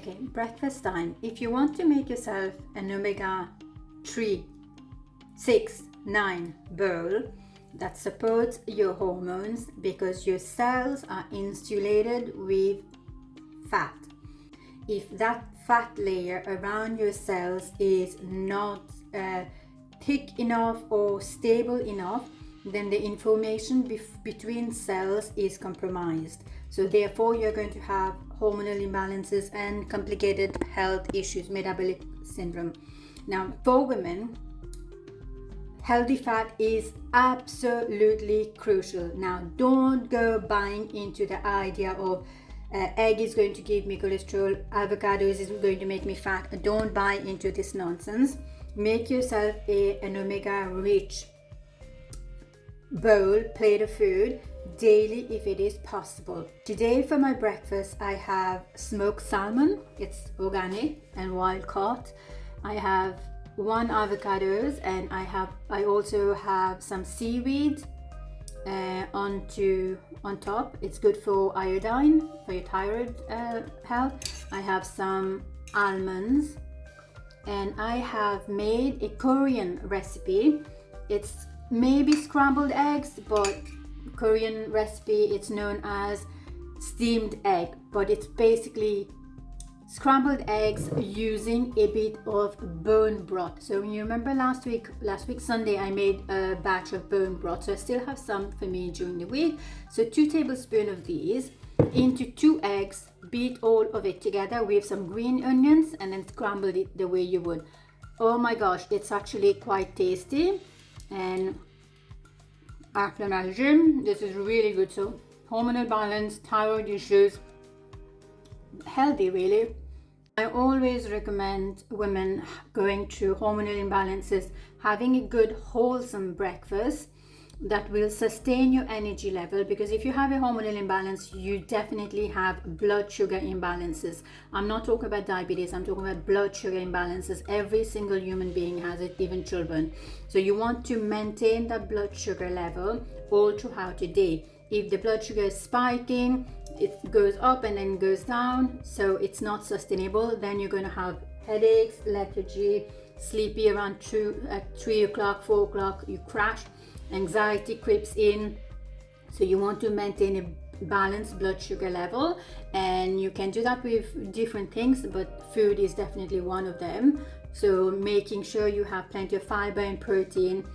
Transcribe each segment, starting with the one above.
Okay, breakfast time. If you want to make yourself an omega-3, 6, 9 bowl that supports your hormones, because your cells are insulated with fat. If that fat layer around your cells is not thick enough or stable enough, then the information between cells is compromised. So therefore you're going to have hormonal imbalances and complicated health issues, metabolic syndrome. Now for women, healthy fat is absolutely crucial. Now don't go buying into the idea of egg is going to give me cholesterol, avocados is going to make me fat. Don't buy into this nonsense. Make yourself an omega rich bowl, plate of food daily if it is possible. Today for my breakfast I have smoked salmon. It's organic and wild caught. I have 1 avocados, and I also have some seaweed on top. It's good for iodine, for your thyroid health. I have some almonds, and I have made a Korean recipe. It's maybe scrambled eggs, but Korean recipe, it's known as steamed egg, but it's basically scrambled eggs using a bit of bone broth. So you remember last week Sunday I made a batch of bone broth, so I still have some for me during the week. So 2 tablespoons of these into 2 eggs, beat all of it together with some green onions, and then scramble it the way you would. Oh my gosh, it's actually quite tasty, and after my gym this is really good. So hormonal balance, thyroid issues, healthy really. I always recommend women going through hormonal imbalances having a good wholesome breakfast that will sustain your energy level, because if you have a hormonal imbalance you definitely have blood sugar imbalances. I'm not talking about diabetes, I'm talking about blood sugar imbalances. Every single human being has it, even children. So you want to maintain that blood sugar level all throughout the day. If the blood sugar is spiking, it goes up and then goes down, so it's not sustainable. Then you're going to have headaches, lethargy, sleepy around 3 o'clock, 4 o'clock, you crash, anxiety creeps in. So you want to maintain a balanced blood sugar level, and you can do that with different things, but food is definitely one of them. So making sure you have plenty of fiber and protein,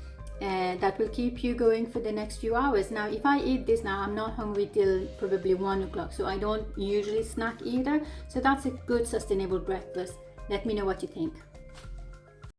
that will keep you going for the next few hours. Now if I eat this now, I'm not hungry till probably 1 o'clock, so I don't usually snack either. So that's a good sustainable breakfast. Let me know what you think.